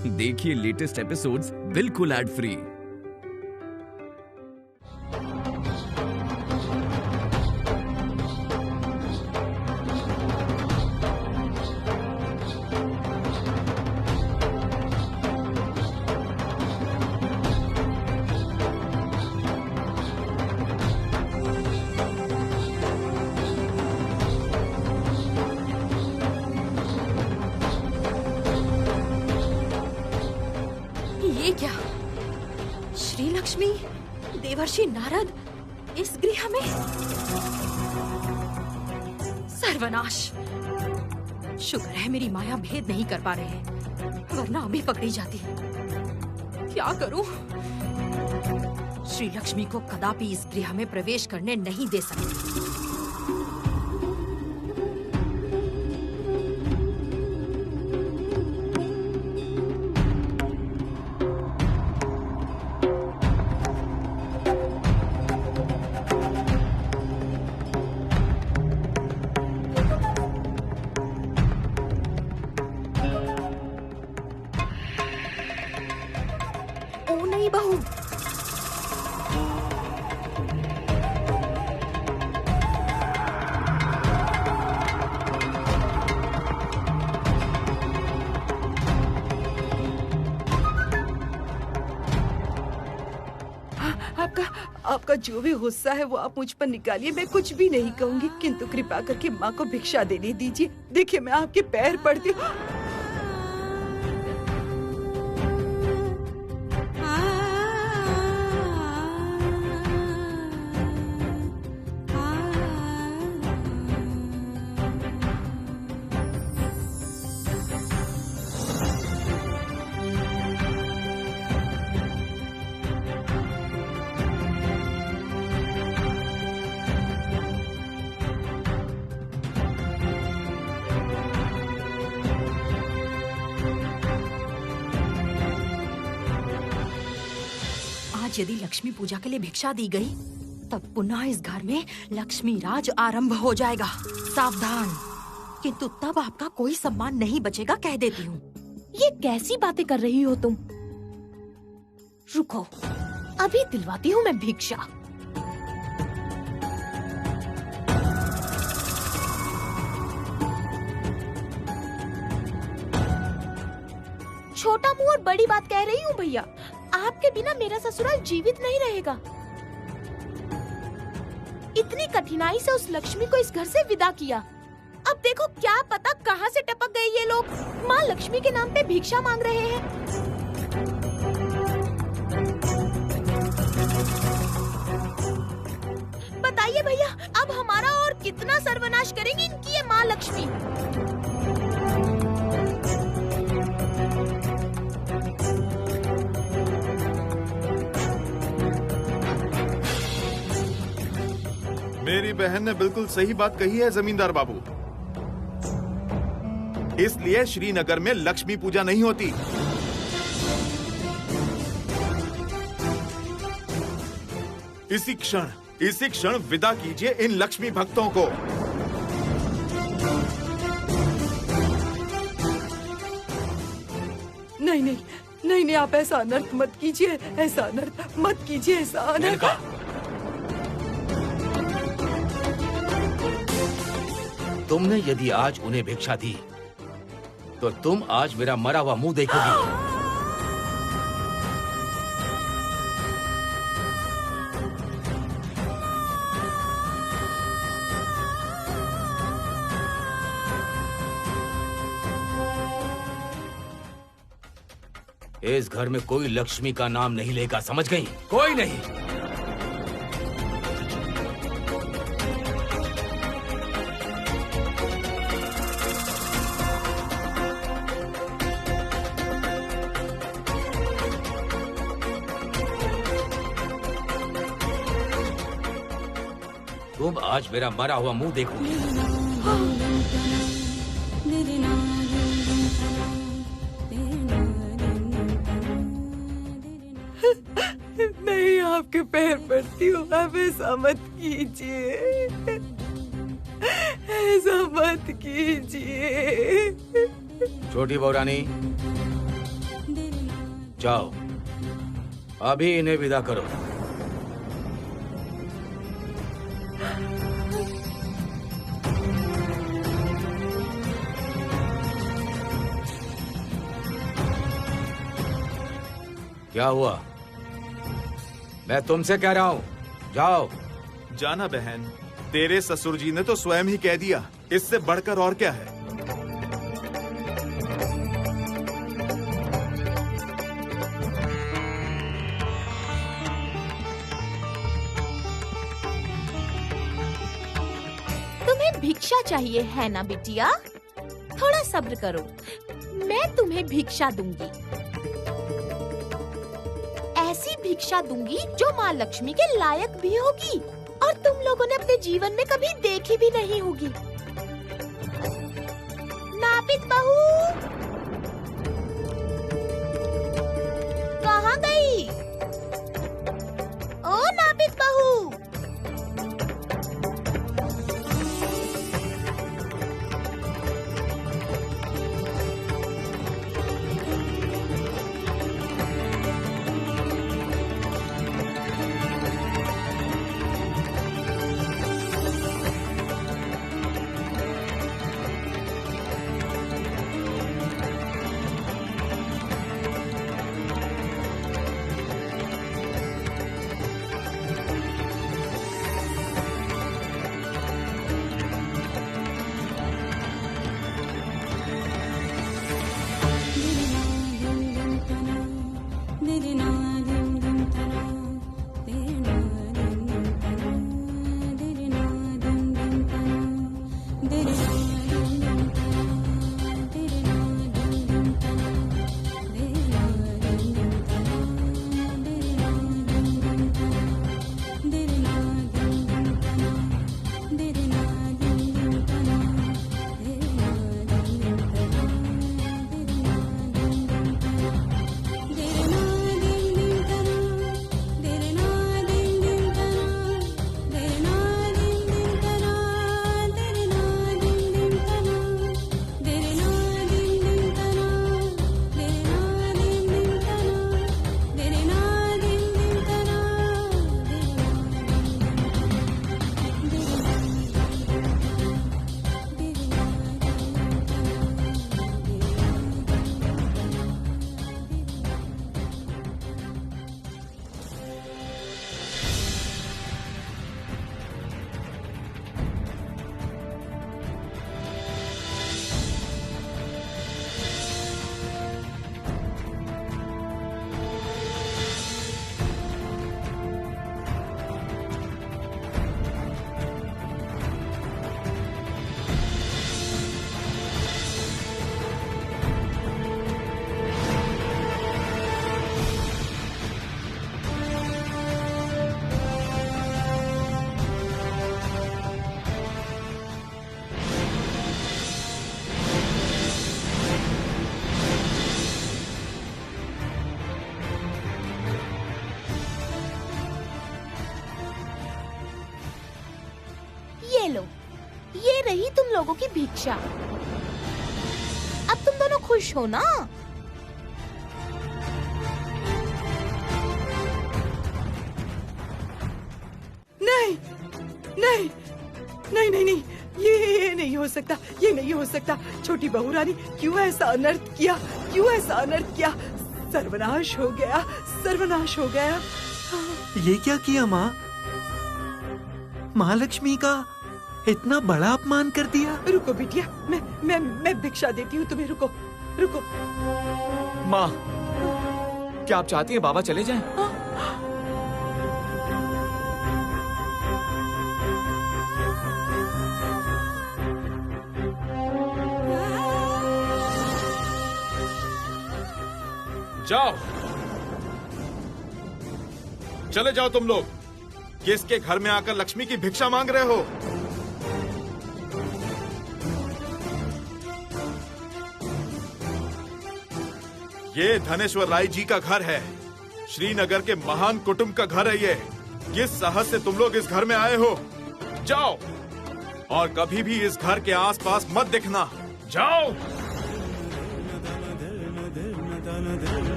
देखिए latest episodes बिल्कुल ad free. ये क्या? श्री लक्ष्मी, देवर्षि नारद इस गृह में? सर्वनाश! शुक्र है मेरी माया भेद नहीं कर पा रहे हैं, वरना अभी पकड़ी जाती। क्या करूं? श्री लक्ष्मी को कदापि इस गृह में प्रवेश करने नहीं दे सकती। ओ नहीं बहू, आपका जो भी गुस्सा है वो आप मुझ पर निकालिए, मैं कुछ भी नहीं कहूंगी, किंतु कृपा करके माँ को भिक्षा देने दीजिए। देखिए मैं आपके पैर पड़ती हूँ। आज यदि लक्ष्मी पूजा के लिए भिक्षा दी गई, तब पुनः इस घर में लक्ष्मी राज आरंभ हो जाएगा। सावधान! किंतु तब आपका कोई सम्मान नहीं बचेगा, कह देती हूँ। ये कैसी बातें कर रही हो तुम? रुको, अभी दिलवाती हूँ मैं भिक्षा। छोटा मुंह और बड़ी बात कह रही हूँ भैया। आपके बिना मेरा ससुराल जीवित नहीं रहेगा। इतनी कठिनाई से उस लक्ष्मी को इस घर से विदा किया, अब देखो क्या पता कहाँ से टपक गए ये लोग। माँ लक्ष्मी के नाम पे भिक्षा मांग रहे हैं। बताइए भैया, अब हमारा और कितना सर्वनाश करेंगी इनकी ये माँ लक्ष्मी। मेरी बहन ने बिल्कुल सही बात कही है जमींदार बाबू। इसलिए श्रीनगर में लक्ष्मी पूजा नहीं होती। इसी क्षण विदा कीजिए इन लक्ष्मी भक्तों को। नहीं नहीं नहीं नहीं, आप ऐसा अनर्थ मत कीजिए, ऐसा अनर्थ मत कीजिए, ऐसा अनर्थ। तुमने यदि आज उन्हें भिक्षा दी, तो तुम आज मेरा मरा हुआ मुंह देखोगी। इस घर में कोई लक्ष्मी का नाम नहीं लेगा, समझ गई? कोई नहीं। तुम आज मेरा मरा हुआ मुंह देखोगी। नहीं, आपके पैर पड़ती हूँ, आप ऐसा मत कीजिए, ऐसा मत कीजिए। छोटी बहुरानी, जाओ, अभी इन्हें विदा करो। क्या हुआ? मैं तुमसे कह रहा हूँ, जाओ। जाना बहन, तेरे ससुर जी ने तो स्वयं ही कह दिया, इससे बढ़कर और क्या है। तुम्हें भिक्षा चाहिए है ना बिटिया? थोड़ा सब्र करो, मैं तुम्हें भिक्षा दूंगी। ऐसी भिक्षा दूंगी जो माँ लक्ष्मी के लायक भी होगी और तुम लोगों ने अपने जीवन में कभी देखी भी नहीं होगी। नापित बहू, कहाँ गई? ओ नापित बहू, ये लो, ये रही तुम लोगों की भिक्षा। अब तुम दोनों खुश हो ना? नहीं नहीं नहीं नहीं नहीं, ये नहीं हो सकता, ये नहीं हो सकता। छोटी बहू रानी, क्यों ऐसा अनर्थ किया, क्यों ऐसा अनर्थ किया? सर्वनाश हो गया, सर्वनाश हो गया। ये क्या किया माँ? महालक्ष्मी का इतना बड़ा अपमान कर दिया। रुको बिटिया, मैं भिक्षा देती हूँ तुम्हें। रुको रुको। माँ, क्या आप चाहती हैं बाबा चले जाएं? जाओ, चले जाओ तुम लोग। किसके घर में आकर लक्ष्मी की भिक्षा मांग रहे हो? ये धनेश्वर राय जी का घर है, श्रीनगर के महान कुटुंब का घर है ये। किस साहस से तुम लोग इस घर में आए हो? जाओ, और कभी भी इस घर के आसपास मत दिखना। जाओ।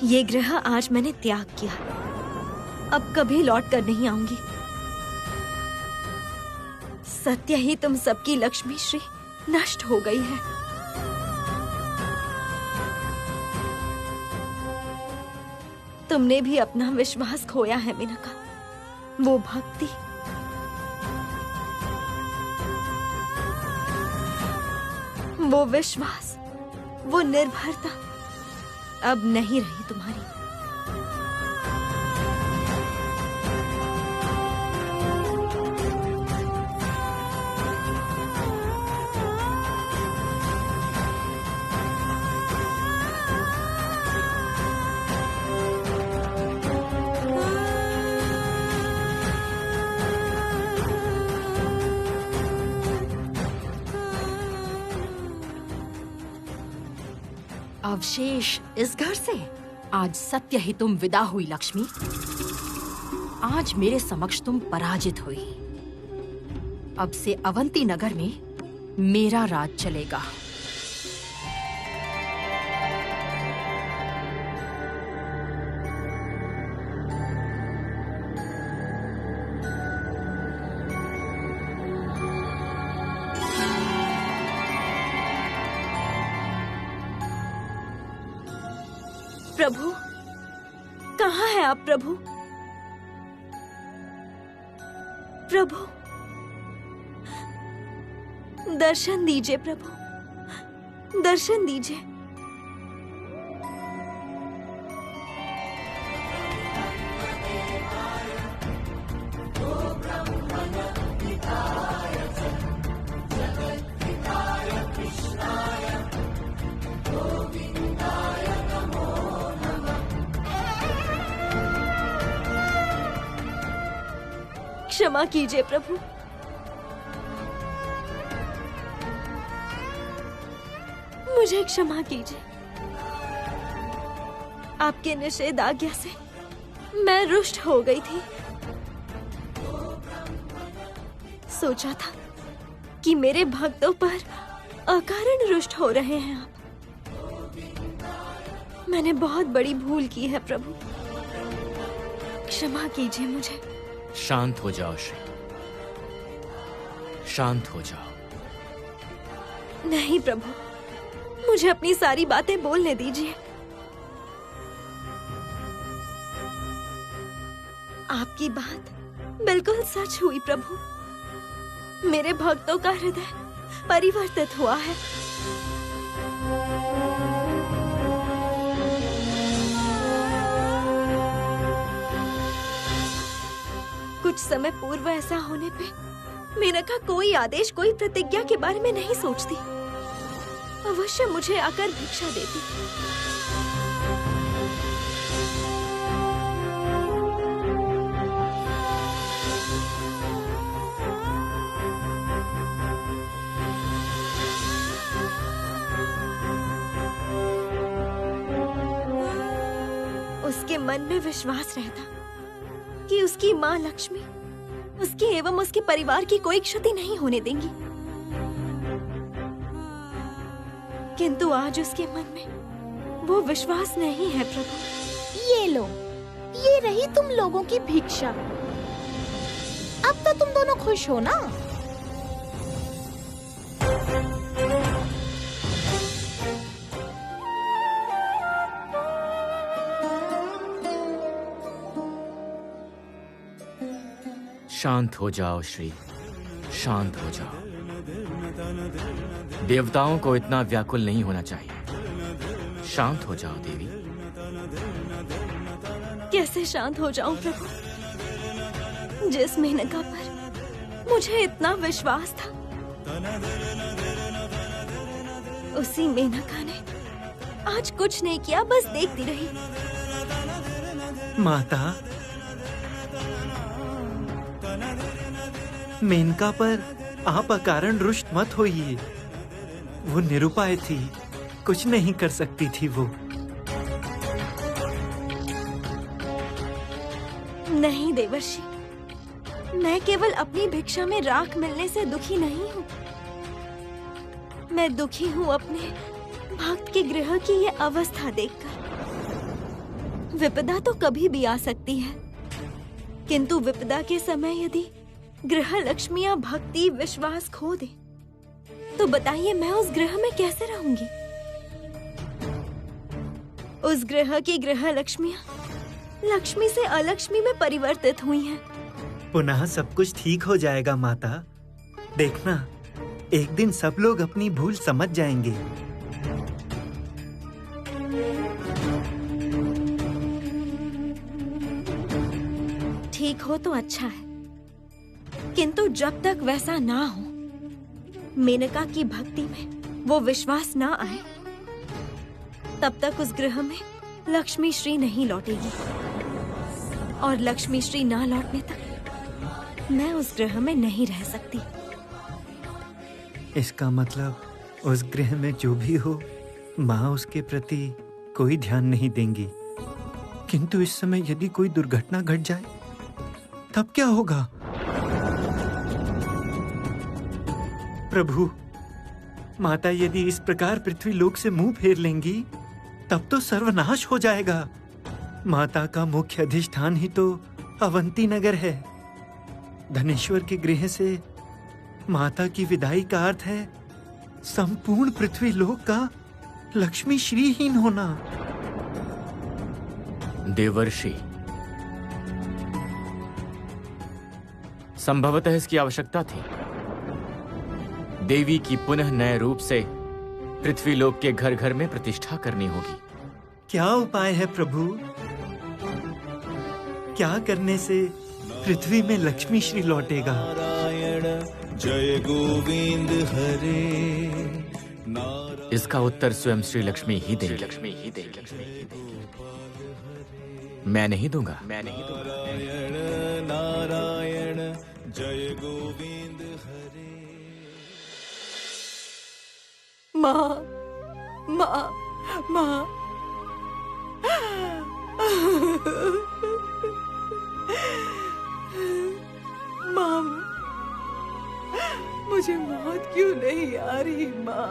ये ग्रह आज मैंने त्याग किया, अब कभी लौट कर नहीं आऊंगी। सत्य ही तुम सबकी लक्ष्मी श्री नष्ट हो गई है। तुमने भी अपना विश्वास खोया है मेनका, वो भक्ति, वो विश्वास, वो निर्भरता अब नहीं रही तुम्हारी। अवशेष इस घर से आज सत्य ही तुम विदा हुई लक्ष्मी। आज मेरे समक्ष तुम पराजित हुई। अब से अवंती नगर में मेरा राज चलेगा। प्रभु, कहाँ है आप प्रभु? प्रभु, दर्शन दीजिए प्रभु, दर्शन दीजिए। क्षमा कीजिए प्रभु, मुझे क्षमा कीजिए। आपके निषेध आज्ञा से मैं रुष्ट हो गई थी। सोचा था कि मेरे भक्तों पर अकारण रुष्ट हो रहे हैं आप। मैंने बहुत बड़ी भूल की है प्रभु, क्षमा कीजिए मुझे। शांत हो जाओ श्री, शांत हो जाओ। नहीं प्रभु, मुझे अपनी सारी बातें बोलने दीजिए। आपकी बात बिल्कुल सच हुई प्रभु। मेरे भक्तों का हृदय परिवर्तित हुआ है। कुछ समय पूर्व ऐसा होने पे मेनका कोई आदेश, कोई प्रतिज्ञा के बारे में नहीं सोचती। अवश्य मुझे आकर भिक्षा देती। उसके मन में विश्वास रहता कि उसकी माँ लक्ष्मी उसकी एवं उसके परिवार की कोई क्षति नहीं होने देंगी। किंतु आज उसके मन में वो विश्वास नहीं है प्रभु। ये लो, ये रही तुम लोगों की भिक्षा। अब तो तुम दोनों खुश हो ना? शांत हो जाओ श्री, शांत हो जाओ। देवताओं को इतना व्याकुल नहीं होना चाहिए। शांत हो जाओ देवी। कैसे शांत हो जाऊं प्रभु? जिस मेनका पर मुझे इतना विश्वास था, उसी मेनका ने आज कुछ नहीं किया, बस देखती रही। माता, मेनका पर आप अकारण रुष्ट मत होइए। वो निरुपाय थी, कुछ नहीं कर सकती थी वो। नहीं देवर्षि, मैं केवल अपनी भिक्षा में राख मिलने से दुखी नहीं हूँ। मैं दुखी हूँ अपने भक्त के गृह की ये अवस्था देखकर। विपदा तो कभी भी आ सकती है, किंतु विपदा के समय यदि गृह लक्ष्मियाँ भक्ति विश्वास खो दे तो बताइए मैं उस गृह में कैसे रहूंगी। उस गृह की गृह लक्ष्मियाँ लक्ष्मी से अलक्ष्मी में परिवर्तित हुई हैं। पुनः सब कुछ ठीक हो जाएगा माता। देखना, एक दिन सब लोग अपनी भूल समझ जाएंगे। ठीक हो तो अच्छा है, किंतु जब तक वैसा ना हो, मेनका की भक्ति में वो विश्वास ना आए, तब तक उस गृह में लक्ष्मी श्री नहीं लौटेगी। और लक्ष्मी श्री ना लौटने तक मैं उस गृह में नहीं रह सकती। इसका मतलब उस गृह में जो भी हो, माँ उसके प्रति कोई ध्यान नहीं देंगी। किंतु इस समय यदि कोई दुर्घटना घट जाए तब क्या होगा? प्रभु, माता यदि इस प्रकार पृथ्वी लोक से मुंह फेर लेंगी तब तो सर्वनाश हो जाएगा। माता का मुख्य अधिष्ठान ही तो अवंती नगर है। धनेश्वर के गृह से माता की विदाई का अर्थ है संपूर्ण पृथ्वी लोक का लक्ष्मी श्रीहीन होना। देवर्षि, संभवतः इसकी आवश्यकता थी। देवी की पुनः नए रूप से पृथ्वी लोक के घर घर में प्रतिष्ठा करनी होगी। क्या उपाय है प्रभु? क्या करने से पृथ्वी में लक्ष्मी श्री लौटेगा? जय गोविंद हरे। इसका उत्तर स्वयं श्री लक्ष्मी ही देंगी। मैं नहीं दूंगा। नारायण नारायण जय गोविंद हरे। माँ, माँ, माँ। माँ, मुझे मौत क्यों नहीं आ रही माँ?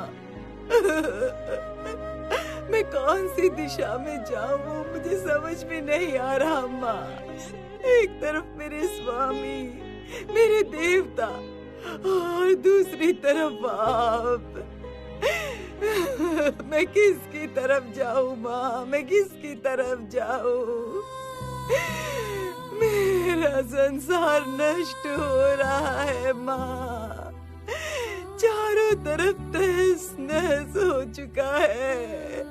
मैं कौन सी दिशा में जाऊँ मुझे समझ में नहीं आ रहा माँ। एक तरफ मेरे स्वामी, मेरे देवता, और दूसरी तरफ आप। मैं किसकी तरफ जाऊँ माँ? मैं किसकी तरफ जाऊँ? मेरा संसार नष्ट हो रहा है माँ। चारों तरफ तहस नहस हो चुका है,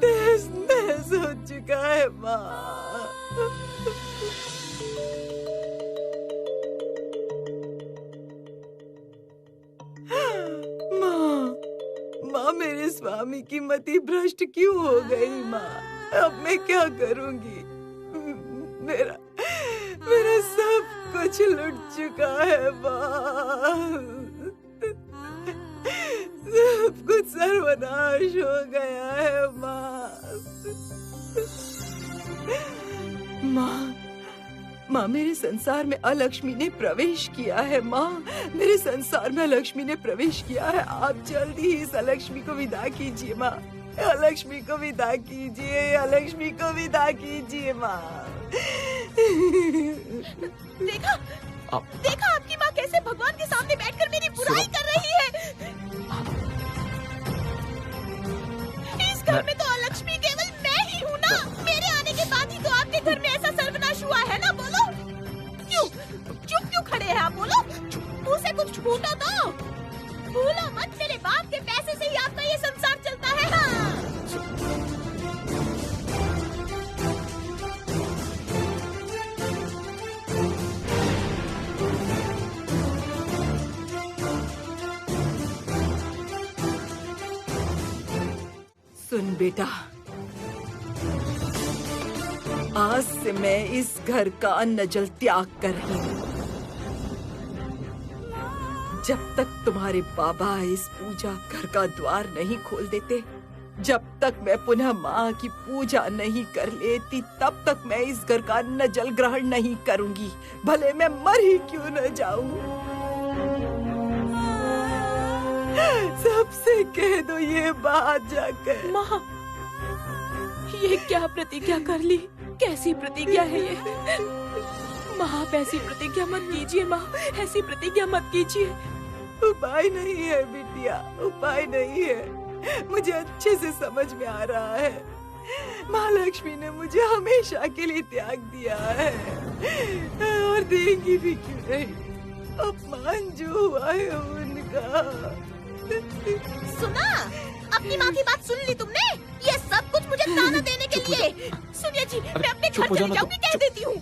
तहस नहस हो चुका है माँ। माँ, मेरे स्वामी की मति भ्रष्ट क्यों हो गई माँ? अब मैं क्या करूँगी? मेरा सब कुछ लुट चुका है माँ। सब कुछ सर्वनाश हो गया है माँ। माँ, मेरे संसार में अलक्ष्मी ने प्रवेश किया है माँ। मेरे संसार में अलक्ष्मी ने प्रवेश किया है। आप जल्दी ही इस अलक्ष्मी को विदा कीजिए माँ। अलक्ष्मी को विदा कीजिए, अलक्ष्मी को विदा कीजिए माँ। देखा आपकी माँ कैसे भगवान के सामने बैठकर मेरी बुराई कर रही है। इस घर में तो अलक्ष्मी केवल मैं ही हूँ ना। मेरे आने के बाद ही तो आपके घर में ऐसा सर्वनाश हुआ है ना। बोलो, क्यों चुप क्यों खड़े हैं आप? बोलो, मुँह से कुछ फूटा तो। भूलो मत, मेरे बाप के पैसे से ही आपका ये संसार चलता है। हाँ। सुन बेटा, आज से मैं इस घर का अन्न जल त्याग कर रही हूँ। जब तक तुम्हारे बाबा इस पूजा घर का द्वार नहीं खोल देते, जब तक मैं पुनः माँ की पूजा नहीं कर लेती, तब तक मैं इस घर का अन्न जल ग्रहण नहीं करूँगी, भले मैं मर ही क्यों न जाऊँ। सबसे कह दो ये बात जाकर। माँ, ये क्या प्रतिज्ञा कर ली? कैसी प्रतिज्ञा है ये? माँ, आप ऐसी प्रतिज्ञा मत कीजिए। माँ, ऐसी प्रतिज्ञा मत कीजिए। उपाय नहीं है बिटिया, उपाय नहीं है। मुझे अच्छे से समझ में आ रहा है। माँ लक्ष्मी ने मुझे हमेशा के लिए त्याग दिया है और देंगी भी क्यों नहीं। अपमान जो हुआ है उनका। सुना? अपनी माँ की बात सुन ली तुमने? ये सब कुछ मुझे ताना देने के लिए। सुनिए जी, मैं अपने घर चली जाऊंगी, कह देती हूँ।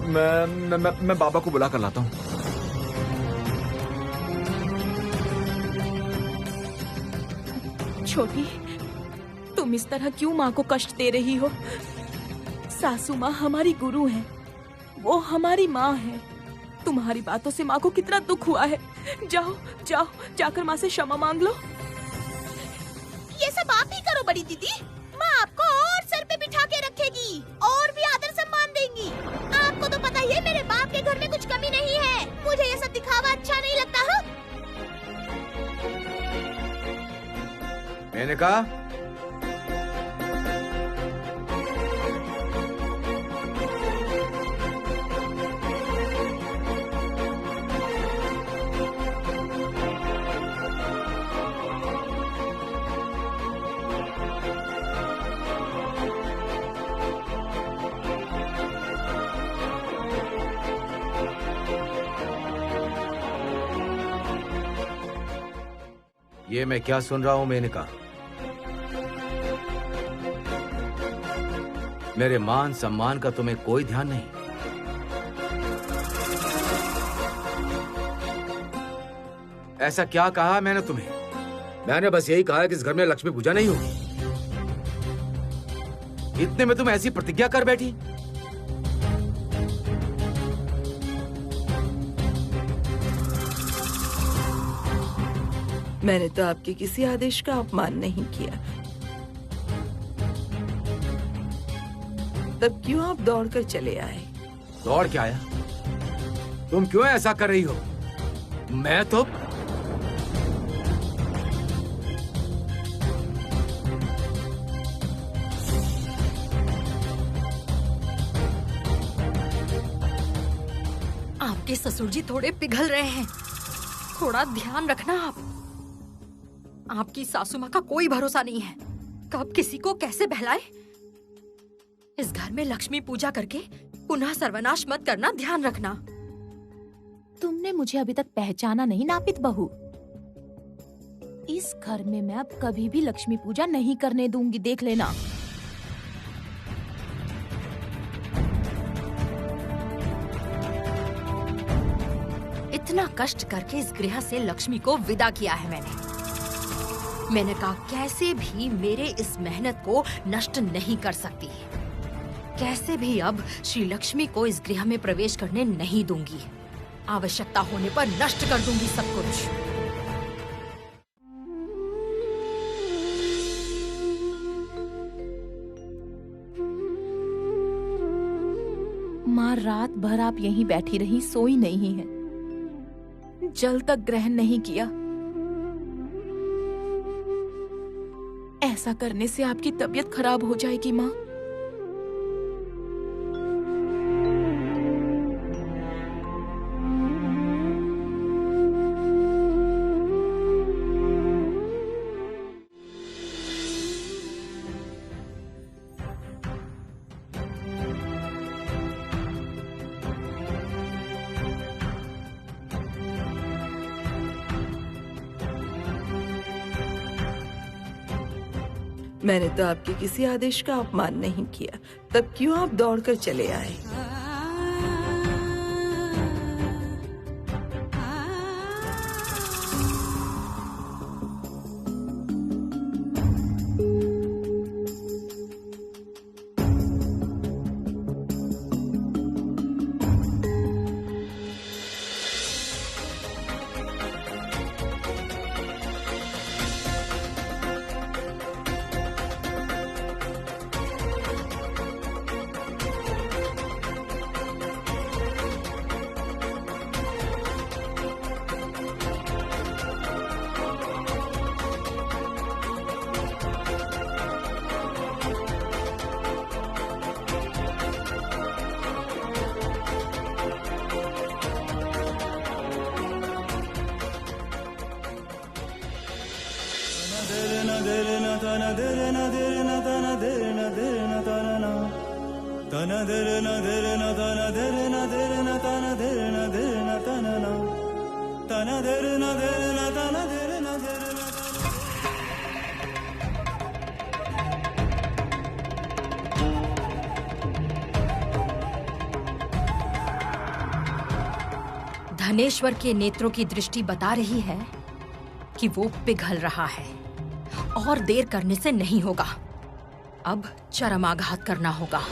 मैं बाबा को बुला कर लाता हूँ। छोटी, तुम इस तरह क्यों माँ को कष्ट दे रही हो? सासू माँ हमारी गुरु हैं, वो हमारी माँ है। तुम्हारी बातों से माँ को कितना दुख हुआ है। जाओ जाओ, जाकर माँ से क्षमा मांग लो। ये सब आप ही करो बड़ी दीदी। माँ आपको और सर पे बिठा के रखेगी और भी आदर सम्मान देंगी। आपको तो पता ही है मेरे बाप के घर में कुछ कमी नहीं है। मुझे ये सब दिखावा अच्छा नहीं लगता है। मैंने कहा ये मैं क्या सुन रहा हूं? मैंने कहा मेरे मान सम्मान का तुम्हें कोई ध्यान नहीं। ऐसा क्या कहा मैंने तुम्हें? मैंने बस यही कहा कि इस घर में लक्ष्मी पूजा नहीं होगी। इतने में तुम ऐसी प्रतिज्ञा कर बैठी। मैंने तो आपके किसी आदेश का अपमान नहीं किया, तब क्यों आप दौड़कर चले आए? दौड़ के आया? तुम क्यों ऐसा कर रही हो? मैं तो आपके ससुर जी थोड़े पिघल रहे हैं, थोड़ा ध्यान रखना आप। आपकी सासू माँ का कोई भरोसा नहीं है, कब किसी को कैसे बहलाए। इस घर में लक्ष्मी पूजा करके पुनः सर्वनाश मत करना, ध्यान रखना। तुमने मुझे अभी तक पहचाना नहीं नापित बहू। इस घर में मैं अब कभी भी लक्ष्मी पूजा नहीं करने दूंगी, देख लेना। इतना कष्ट करके इस गृह से लक्ष्मी को विदा किया है मैंने कहा कैसे भी मेरे इस मेहनत को नष्ट नहीं कर सकती। कैसे भी अब श्री लक्ष्मी को इस गृह में प्रवेश करने नहीं दूंगी। आवश्यकता होने पर नष्ट कर दूंगी सब कुछ। माँ, रात भर आप यहीं बैठी रही, सोई नहीं है, जल तक ग्रहण नहीं किया। ऐसा करने से आपकी तबीयत खराब हो जाएगी माँ। मैंने तो आपके किसी आदेश का अपमान नहीं किया, तब क्यों आप दौड़कर चले आए? धनेश्वर के नेत्रों की दृष्टि बता रही है कि वो पिघल रहा है और देर करने से नहीं होगा। अब चरमाघात करना होगा।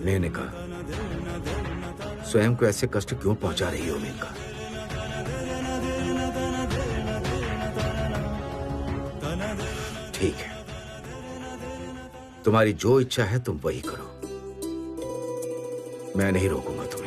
मेनका, स्वयं को ऐसे कष्ट क्यों पहुंचा रही हो मेनका? ठीक है, तुम्हारी जो इच्छा है तुम वही करो, मैं नहीं रोकूंगा तुम्हें।